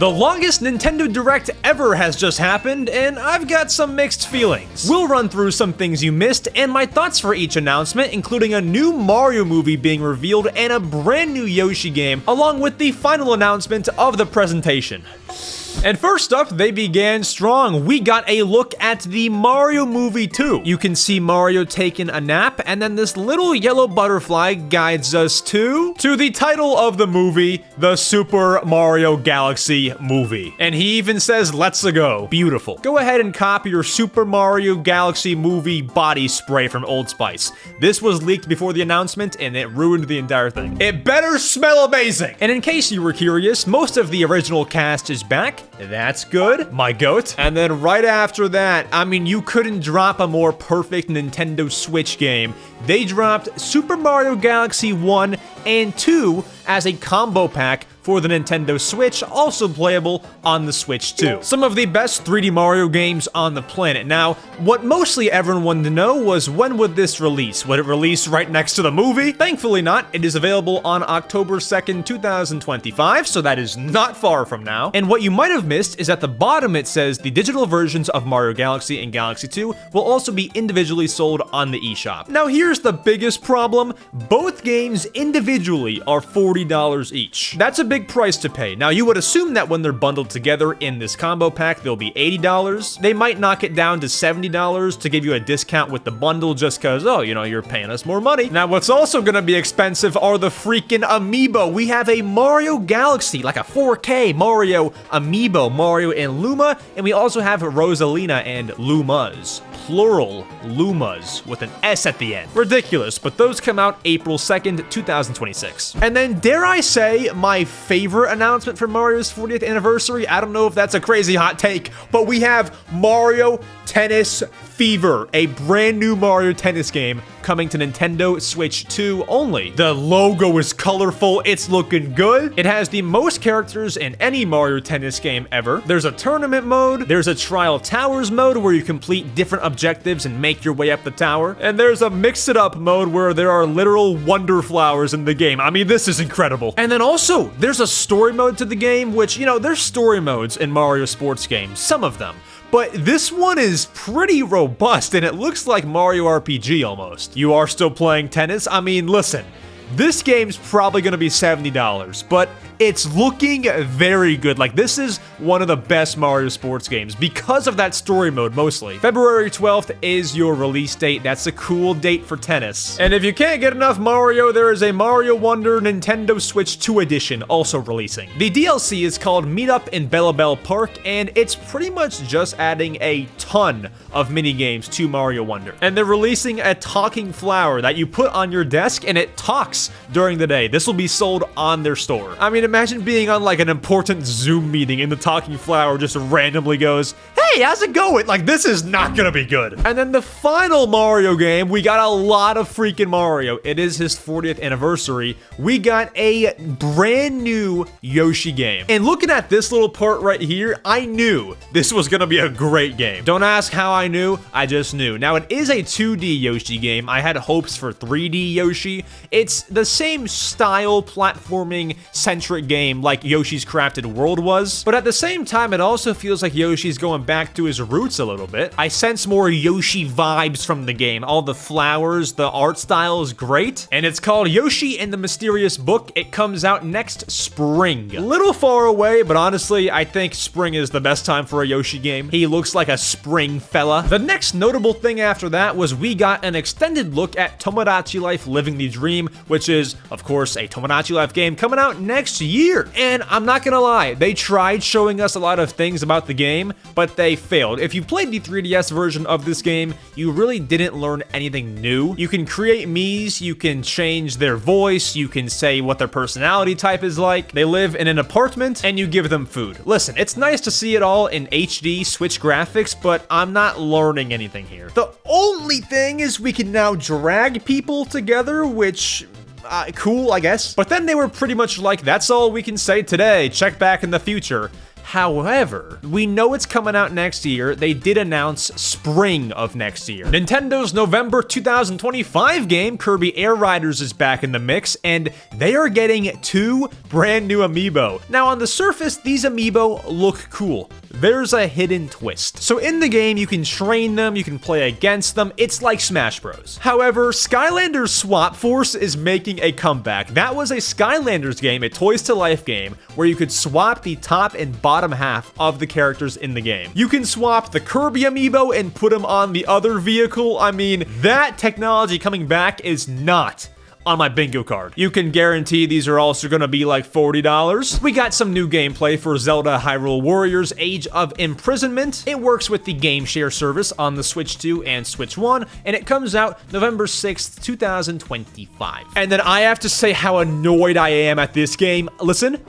The longest Nintendo Direct ever has just happened, and I've got some mixed feelings. We'll run through some things you missed, and my thoughts for each announcement, including a new Mario movie being revealed and a brand new Yoshi game, along with the final announcement of the presentation. And first up, they began strong. We got a look at the Mario movie 2. You can see Mario taking a nap, and then this little yellow butterfly guides us to the title of the movie, the Super Mario Galaxy movie. And he even says, "Let's go." Beautiful. Go ahead and copy your Super Mario Galaxy movie body spray from Old Spice. This was leaked before the announcement, and it ruined the entire thing. It better smell amazing! And in case you were curious, most of the original cast is back. That's good, my goat. And then right after that, I mean, you couldn't drop a more perfect Nintendo Switch game. They dropped Super Mario Galaxy 1 and 2 as a combo pack for the Nintendo Switch, also playable on the Switch 2. Some of the best 3D Mario games on the planet. Now, what mostly everyone wanted to know was, when would this release? Would it release right next to the movie? Thankfully not. It is available on October 2nd, 2025, so that is not far from now. And what you might have missed is at the bottom it says the digital versions of Mario Galaxy and Galaxy 2 will also be individually sold on the eShop. Now here's the biggest problem. Both games individually are $40 each. That's a big price to pay. Now you would assume that when they're bundled together in this combo pack, they'll be $80. They might knock it down to $70 to give you a discount with the bundle just cause, oh, you know, you're paying us more money. Now what's also gonna be expensive are the freaking amiibo. We have a Mario Galaxy, like a 4K Mario amiibo, Mario and Luma, and we also have Rosalina and Lumas. Plural Lumas with an S at the end. Ridiculous, but those come out April 2nd, 2026. And then, dare I say, my favorite announcement for Mario's 40th anniversary? I don't know if that's a crazy hot take, but we have Mario Tennis Fever, a brand new Mario Tennis game coming to Nintendo Switch 2 only. The logo is colorful, it's looking good. It has the most characters in any Mario Tennis game ever. There's a tournament mode, there's a Trial Towers mode where you complete different objectives and make your way up the tower, and there's a mix it up mode where there are literal wonder flowers in the game. I mean, this is incredible. And then also, there's a story mode to the game, which, you know, there's story modes in Mario sports games, some of them. But this one is pretty robust, and it looks like Mario RPG almost. You are still playing tennis? I mean, listen, this game's probably gonna be $70, but it's looking very good. Like, this is one of the best Mario sports games because of that story mode, mostly. February 12th is your release date. That's a cool date for tennis. And if you can't get enough Mario, there is a Mario Wonder Nintendo Switch 2 edition also releasing. The DLC is called Meet Up in Bellabelle Park, and it's pretty much just adding a ton of mini-games to Mario Wonder. And they're releasing a talking flower that you put on your desk, and it talks during the day. This will be sold on their store. I mean, imagine being on like an important Zoom meeting and the talking flower just randomly goes, "Hey, how's it going?" Like, this is not gonna be good. And then the final Mario game, we got a lot of freaking Mario. It is his 40th anniversary. We got a brand new Yoshi game. And looking at this little part right here, I knew this was gonna be a great game. Don't ask how I knew, I just knew. Now, it is a 2D Yoshi game. I had hopes for 3D Yoshi. It's the same style platforming centric game like Yoshi's Crafted World was, but at the same time, it also feels like Yoshi's going back to his roots a little bit. I sense more Yoshi vibes from the game. All the flowers, the art style is great, and it's called Yoshi and the Mysterious Book. It comes out next spring. A little far away, but honestly, I think spring is the best time for a Yoshi game. He looks like a spring fella. The next notable thing after that was we got an extended look at Tomodachi Life Living the Dream, which is, of course, a Tomodachi Life game coming out next year. And I'm not gonna lie, they tried showing us a lot of things about the game, but they failed. If you played the 3DS version of this game, you really didn't learn anything new. You can create Miis, you can change their voice, you can say what their personality type is like. They live in an apartment, and you give them food. Listen, it's nice to see it all in HD Switch graphics, but I'm not learning anything here. The only thing is we can now drag people together, which... cool, I guess. But then they were pretty much like, that's all we can say today. Check back in the future. However, we know it's coming out next year. They did announce spring of next year. Nintendo November 2025 game, Kirby Air Riders, is back in the mix, and they are getting 2 brand new amiibo. Now, on the surface, these amiibo look cool. There's a hidden twist. So in the game, you can train them, you can play against them. It's like Smash Bros. However, Skylanders Swap Force is making a comeback. That was a Skylanders game, a Toys to Life game, where you could swap the top and bottom half of the characters in the game. You can swap the Kirby amiibo and put him on the other vehicle. I mean, that technology coming back is not on my bingo card. You can guarantee these are also gonna be like $40. We got some new gameplay for Zelda Hyrule Warriors Age of Imprisonment. It works with the Game Share service on the Switch 2 and Switch 1, and it comes out November 6th, 2025. And then I have to say how annoyed I am at this game. Listen,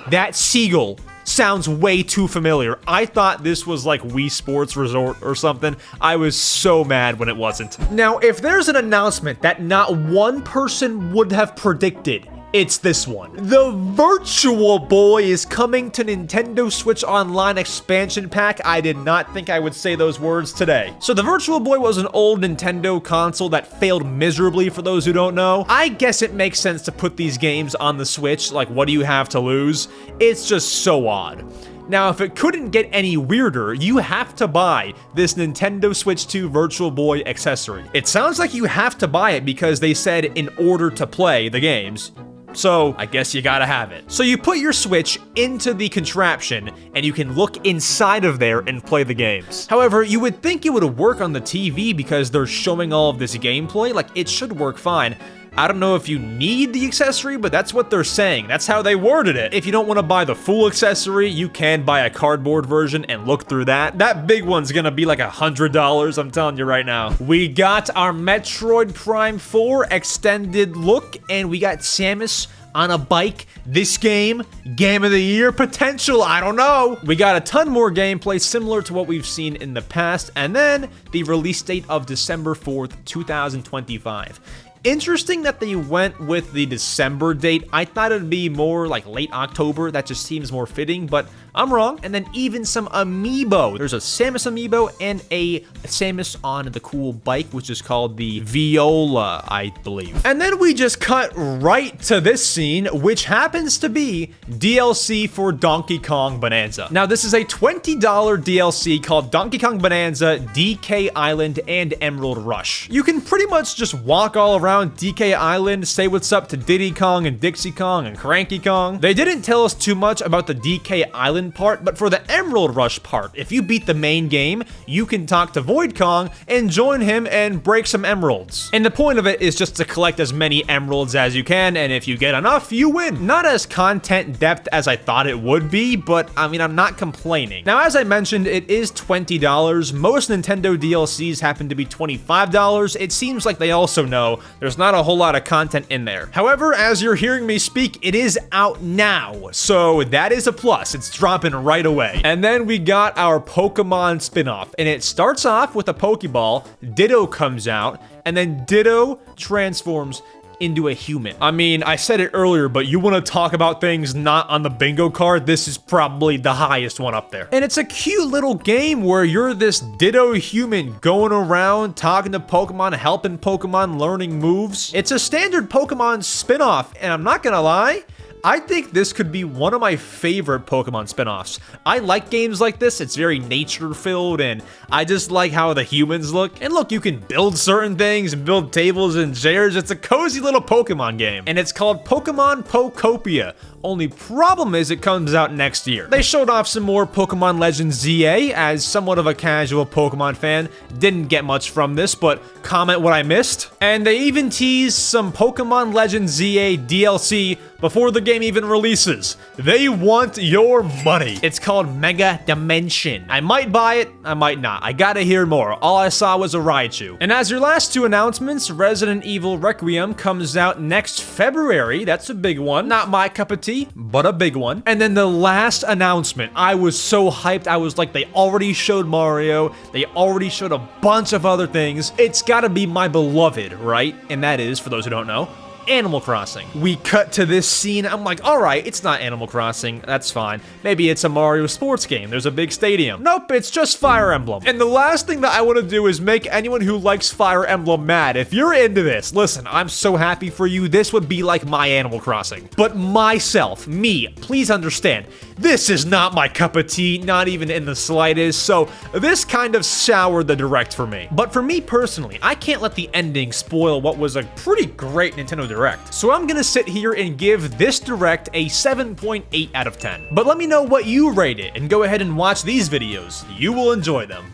that seagull sounds way too familiar. I thought this was like Wii Sports Resort or something. I was so mad when it wasn't. Now, if there's an announcement that not one person would have predicted, it's this one. The Virtual Boy is coming to Nintendo Switch Online expansion pack. I did not think I would say those words today. So the Virtual Boy was an old Nintendo console that failed miserably, for those who don't know. I guess it makes sense to put these games on the Switch. Like, what do you have to lose? It's just so odd. Now, if it couldn't get any weirder, you have to buy this Nintendo Switch 2 Virtual Boy accessory. It sounds like you have to buy it because they said in order to play the games. So I guess you gotta have it. So you put your Switch into the contraption and you can look inside of there and play the games. However, you would think it would work on the TV because they're showing all of this gameplay. Like, it should work fine. I don't know if you need the accessory, but that's what they're saying. That's how they worded it. If you don't want to buy the full accessory, you can buy a cardboard version and look through that. That big one's gonna be like $100, I'm telling you right now. We got our Metroid Prime 4 extended look, and we got Samus on a bike. This game of the year potential, I don't know. We got a ton more gameplay similar to what we've seen in the past, and then the release date of December 4th, 2025. Interesting that they went with the December date. I thought it'd be more like late October. That just seems more fitting, but I'm wrong. And then even some amiibo. There's a Samus amiibo and a Samus on the cool bike, which is called the Viola, I believe. And then we just cut right to this scene, which happens to be DLC for Donkey Kong Bonanza. Now, this is a $20 DLC called Donkey Kong Bonanza, DK Island, and Emerald Rush. You can pretty much just walk all around DK Island, say what's up to Diddy Kong and Dixie Kong and Cranky Kong. They didn't tell us too much about the DK Island part, but for the Emerald Rush part, if you beat the main game, you can talk to Void Kong and join him and break some emeralds. And the point of it is just to collect as many emeralds as you can, and if you get enough, you win. Not as content depth as I thought it would be, but I mean, I'm not complaining. Now, as I mentioned, it is $20. Most Nintendo DLCs happen to be $25. It seems like they also know there's not a whole lot of content in there. However, as you're hearing me speak, it is out now, so that is a plus. It's dropping right away. And then we got our Pokemon spin-off, and it starts off with a Pokeball. Ditto comes out, and then Ditto transforms into a human. I mean, I said it earlier, but you want to talk about things not on the bingo card, this is probably the highest one up there. And it's a cute little game where you're this Ditto human going around talking to Pokemon, helping Pokemon, learning moves. It's a standard Pokemon spin-off, and I'm not gonna lie, I think this could be one of my favorite Pokemon spin-offs. I like games like this. It's very nature-filled, and I just like how the humans look. And look, you can build certain things and build tables and chairs. It's a cozy little Pokemon game, and it's called Pokemon Pokopia. Only problem is it comes out next year. They showed off some more Pokemon Legends ZA. As somewhat of a casual Pokemon fan, didn't get much from this, but comment what I missed. And they even teased some Pokemon Legends ZA DLC before the game even releases. They want your money. It's called Mega Dimension. I might buy it, I might not. I gotta hear more. All I saw was a Raichu. And as your last two announcements, Resident Evil Requiem comes out next February. That's a big one. Not my cup of tea, but a big one. And then the last announcement, I was so hyped. I was like, they already showed Mario. They already showed a bunch of other things. It's gotta be my beloved, right? And that is, for those who don't know, Animal Crossing. We cut to this scene. I'm like, all right, it's not Animal Crossing. That's fine. Maybe it's a Mario sports game. There's a big stadium. Nope, it's just Fire Emblem. And the last thing that I want to do is make anyone who likes Fire Emblem mad. If you're into this, listen, I'm so happy for you. This would be like my Animal Crossing. But myself, me, please understand, this is not my cup of tea, not even in the slightest, so this kind of soured the Direct for me. But for me personally, I can't let the ending spoil what was a pretty great Nintendo Direct. So I'm gonna sit here and give this Direct a 7.8 out of 10. But let me know what you rate it, and go ahead and watch these videos. You will enjoy them.